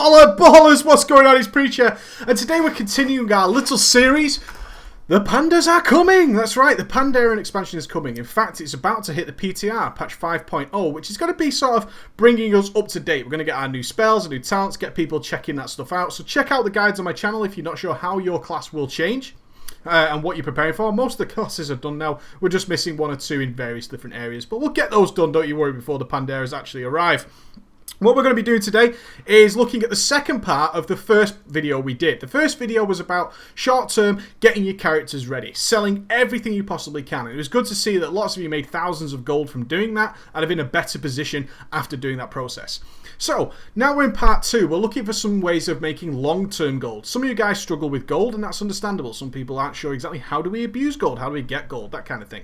Ballers, what's going on? It's Preacher, and today we're continuing our little series. The Pandas are coming! That's right, the Panda expansion is coming. In fact, it's about to hit the PTR, patch 5.0, which is going to be sort of bringing us up to date. We're going to get our new spells, our new talents, get people checking that stuff out. So check out the guides on my channel if you're not sure how your class will change. And what you're preparing for. Most of the classes are done now. We're just missing one or two in various different areas. But we'll get those done, don't you worry, before the Pandas actually arrive. What we're going to be doing today is looking at the second part of the first video we did. The first video was about short-term getting your characters ready, selling everything you possibly can. And it was good to see that lots of you made thousands of gold from doing that and have in a better position after doing that process. So, now we're in part 2. We're looking for some ways of making long-term gold. Some of you guys struggle with gold, and that's understandable. Some people aren't sure exactly how do we abuse gold, how do we get gold, that kind of thing.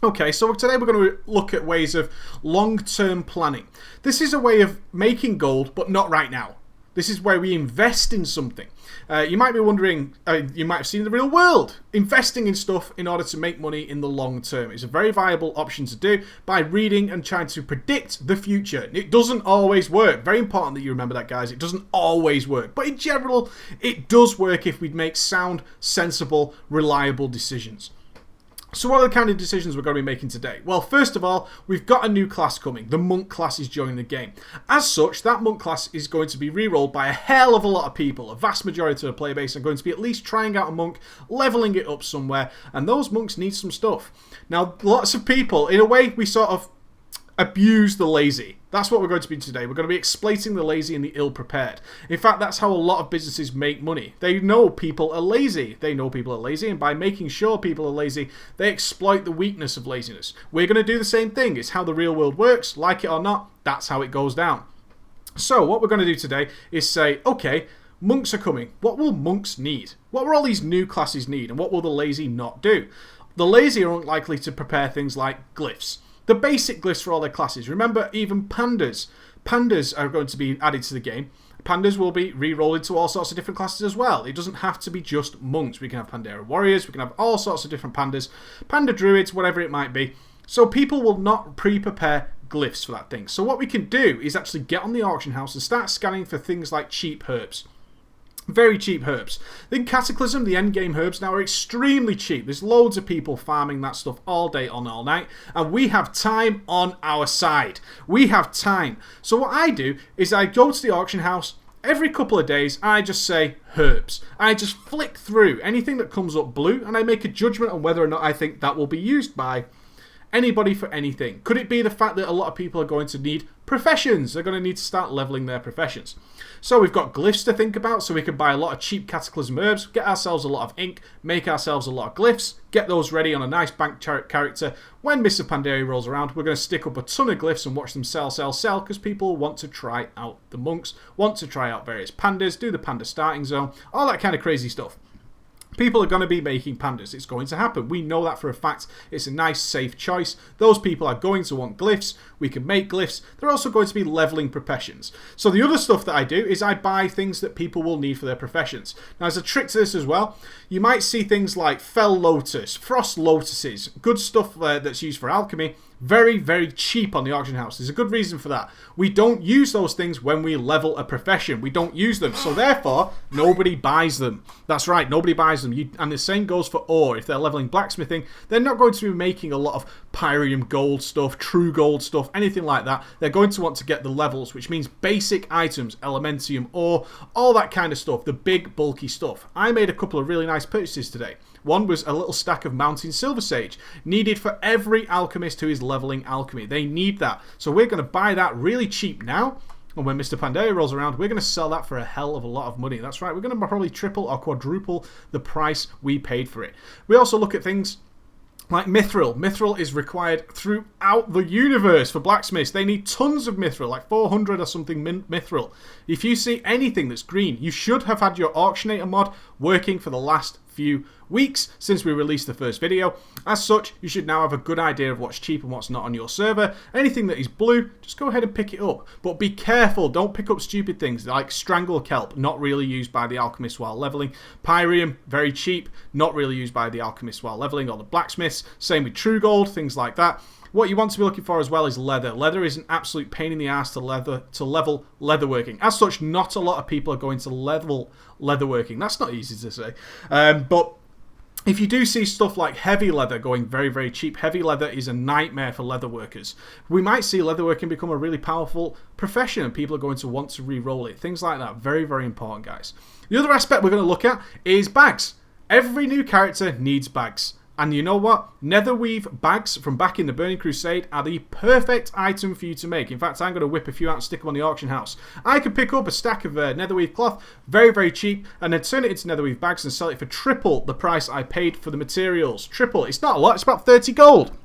Okay, so today we're going to look at ways of long-term planning. This is a way of making gold, but not right now. This is where we invest in something. You might be wondering, you might have seen in the real world, investing in stuff in order to make money in the long term. It's a very viable option to do by reading and trying to predict the future. It doesn't always work. Very important that you remember that, guys. It doesn't always work. But in general, it does work if we make sound, sensible, reliable decisions. So what are the kind of decisions we're going to be making today? Well, first of all, we've got a new class coming. The Monk class is joining the game. As such, that Monk class is going to be re-rolled by a hell of a lot of people. A vast majority of the player base are going to be at least trying out a Monk, leveling it up somewhere, and those Monks need some stuff. Now, lots of people, in a way, we sort of abuse the lazy. That's what we're going to be today. We're going to be exploiting the lazy and the ill-prepared. In fact, that's how a lot of businesses make money. They know people are lazy. They know people are lazy, and by making sure people are lazy, they exploit the weakness of laziness. We're going to do the same thing. It's how the real world works. Like it or not, that's how it goes down. So what we're going to do today is say, okay, monks are coming. What will monks need? What will all these new classes need, and what will the lazy not do? The lazy are unlikely to prepare things like glyphs. The basic glyphs for all their classes. Remember, even pandas. Pandas are going to be added to the game. Pandas will be re-rolled into all sorts of different classes as well. It doesn't have to be just monks. We can have Pandera warriors. We can have all sorts of different pandas. Panda druids, whatever it might be. So people will not pre-prepare glyphs for that thing. So what we can do is actually get on the auction house and start scanning for things like cheap herbs. Very cheap herbs. In Cataclysm, the endgame herbs now are extremely cheap. There's loads of people farming that stuff all day on all night. And we have time on our side. We have time. So what I do is I go to the auction house every couple of days. I just say herbs. I just flick through anything that comes up blue. And I make a judgment on whether or not I think that will be used by anybody for anything. Could it be the fact that a lot of people are going to need professions? They're going to need to start leveling their professions. So we've got glyphs to think about, so we can buy a lot of cheap Cataclysm herbs, get ourselves a lot of ink, make ourselves a lot of glyphs, get those ready on a nice bank character. When Mr. Pandari rolls around, we're going to stick up a ton of glyphs and watch them sell, because people want to try out the monks, want to try out various pandas, do the panda starting zone, all that kind of crazy stuff. People are going to be making pandas. It's going to happen. We know that for a fact. It's a nice, safe choice. Those people are going to want glyphs. We can make glyphs. They're also going to be leveling professions. So the other stuff that I do is I buy things that people will need for their professions. Now, there's a trick to this as well. You might see things like Fell Lotus, Frost Lotuses, good stuff that's used for alchemy. Very, very cheap on the auction house. There's a good reason for that. We don't use those things when we level a profession. We don't use them. So therefore, nobody buys them. That's right, nobody buys them. And the same goes for ore. If they're leveling blacksmithing, they're not going to be making a lot of pyrium gold stuff, true gold stuff, anything like that. They're going to want to get the levels, which means basic items, elementium ore, all that kind of stuff, the big bulky stuff. I made a couple of really nice purchases today. One was a little stack of mountain silver sage, needed for every alchemist who is leveling alchemy. They need that. So we're going to buy that really cheap now. And when Mr. Pandari rolls around, we're going to sell that for a hell of a lot of money. That's right. We're going to probably triple or quadruple the price we paid for it. We also look at things like mithril. Mithril is required throughout the universe for blacksmiths. They need tons of mithril, like 400 or something mithril. If you see anything that's green, you should have had your auctionator mod working for the last few weeks since we released the first video. As such, you should now have a good idea of what's cheap and what's not on your server. Anything that is blue, just go ahead and pick it up. But be careful, don't pick up stupid things like strangle kelp, not really used by the alchemists while leveling. Pyrium, very cheap, not really used by the alchemists while leveling or the blacksmiths. Same with true gold, things like that. What you want to be looking for as well is leather. Leather is an absolute pain in the ass to level leatherworking. As such, not a lot of people are going to level leatherworking. That's not easy to say. But if you do see stuff like heavy leather going very, very cheap, heavy leather is a nightmare for leather workers. We might see leatherworking become a really powerful profession and people are going to want to re-roll it. Things like that. Very, very important, guys. The other aspect we're going to look at is bags. Every new character needs bags. And you know what? Netherweave bags from back in the Burning Crusade are the perfect item for you to make. In fact, I'm going to whip a few out and stick them on the auction house. I could pick up a stack of Netherweave cloth, very, very cheap, and then turn it into Netherweave bags and sell it for triple the price I paid for the materials. Triple. It's not a lot. It's about 30 gold.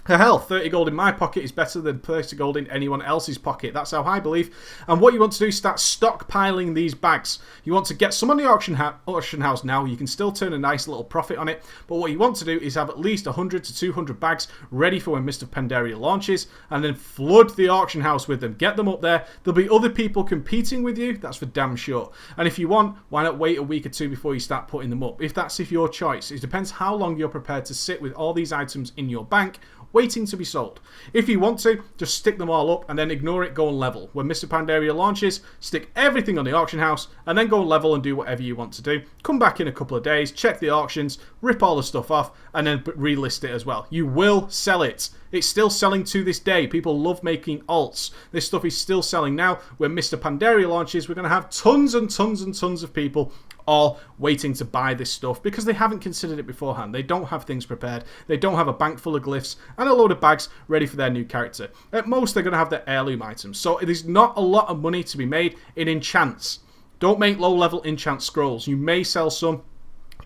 Hell, 30 gold in my pocket is better than 30 gold in anyone else's pocket. That's how I believe. And what you want to do is start stockpiling these bags. You want to get some on the auction house now. You can still turn a nice little profit on it. But what you want to do is have at least 100 to 200 bags ready for when Mr. Pandaria launches. And then flood the auction house with them. Get them up there. There'll be other people competing with you. That's for damn sure. And if you want, why not wait a week or two before you start putting them up? If that's your choice. It depends how long you're prepared to sit with all these items in your bank waiting to be sold. If you want to, just stick them all up and then ignore it, go and level. When Mr. Pandaria launches, stick everything on the auction house and then go and level and do whatever you want to do. Come back in a couple of days, check the auctions, rip all the stuff off and then relist it as well. You will sell it. It's still selling to this day. People love making alts. This stuff is still selling now. When Mr. Pandaria launches, we're going to have tons and tons and tons of people all waiting to buy this stuff because they haven't considered it beforehand. They don't have things prepared. They don't have a bank full of glyphs and a load of bags ready for their new character. At most, they're going to have their heirloom items. So there's not a lot of money to be made in enchants. Don't make low-level enchant scrolls. You may sell some.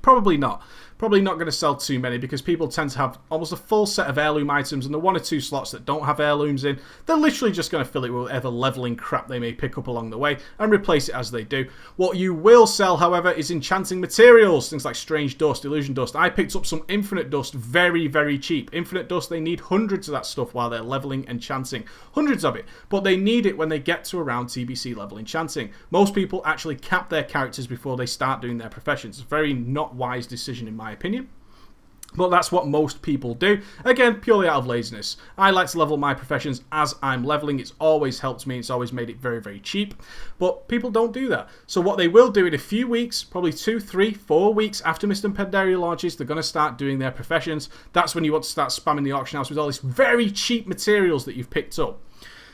Probably not. Probably not going to sell too many because people tend to have almost a full set of heirloom items and the 1 or 2 slots that don't have heirlooms in, they're literally just going to fill it with whatever leveling crap they may pick up along the way and replace it as they do. What you will sell, however, is enchanting materials, things like strange dust, illusion dust. I picked up some infinite dust very, very cheap. Infinite dust, they need hundreds of that stuff while they're leveling enchanting. Hundreds of it. But they need it when they get to around TBC level enchanting. Most people actually cap their characters before they start doing their professions. It's a very not wise decision in my opinion. But that's what most people do. Again, purely out of laziness. I like to level my professions as I'm leveling. It's always helped me. It's always made it very, very cheap. But people don't do that. So what they will do in a few weeks, probably 2, 3, 4 weeks after Mr. Pandaria launches, they're going to start doing their professions. That's when you want to start spamming the auction house with all these very cheap materials that you've picked up.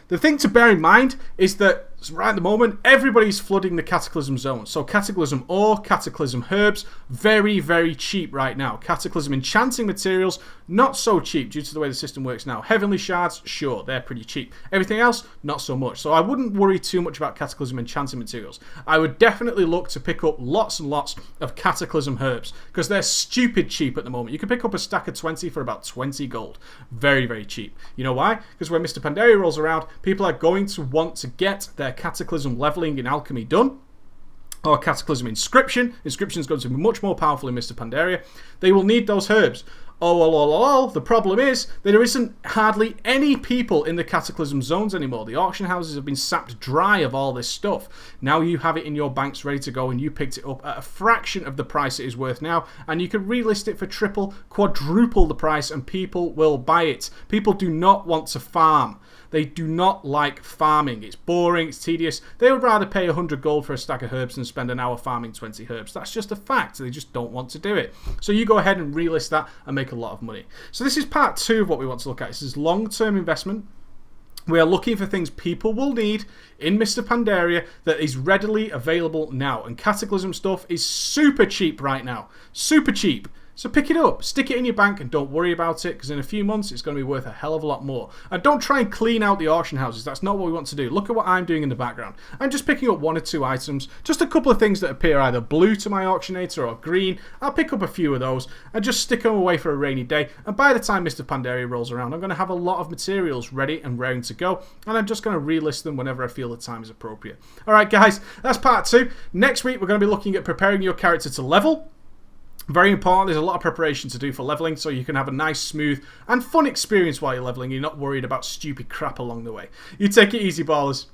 The thing to bear in mind is that right at the moment, everybody's flooding the Cataclysm zone. So Cataclysm ore, Cataclysm herbs, very, very cheap right now. Cataclysm enchanting materials, not so cheap due to the way the system works now. Heavenly shards, sure, they're pretty cheap. Everything else, not so much. So I wouldn't worry too much about Cataclysm enchanting materials. I would definitely look to pick up lots and lots of Cataclysm herbs because they're stupid cheap at the moment. You can pick up a stack of 20 for about 20 gold. Very, very cheap. You know why? Because when Mr. Pandaria rolls around, people are going to want to get their Cataclysm leveling in alchemy done, or Cataclysm inscription. Inscription is going to be much more powerful in Mr. Pandaria. They will need those herbs. The problem is that there isn't hardly any people in the Cataclysm zones anymore. The auction houses have been sapped dry of all this stuff. Now you have it in your banks ready to go and you picked it up at a fraction of the price it is worth now and you can relist it for triple, quadruple the price and people will buy it. People do not want to farm. They do not like farming. It's boring, it's tedious. They would rather pay 100 gold for a stack of herbs than spend an hour farming 20 herbs. That's just a fact. They just don't want to do it. So you go ahead and relist that and make a lot of money. So this is part 2 of what we want to look at. This is long-term investment. We are looking for things people will need in Mr. Pandaria that is readily available now. And Cataclysm stuff is super cheap right now. Super cheap. So pick it up, stick it in your bank and don't worry about it because in a few months it's going to be worth a hell of a lot more. And don't try and clean out the auction houses. That's not what we want to do. Look at what I'm doing in the background. I'm just picking up 1 or 2 items, just a couple of things that appear either blue to my auctionator or green. I'll pick up a few of those and just stick them away for a rainy day. And by the time Mr. Pandaria rolls around, I'm going to have a lot of materials ready and raring to go. And I'm just going to relist them whenever I feel the time is appropriate. Alright guys, that's part 2. Next week we're going to be looking at preparing your character to level. Very important, there's a lot of preparation to do for leveling so you can have a nice, smooth and fun experience while you're leveling. You're not worried about stupid crap along the way. You take it easy, ballers.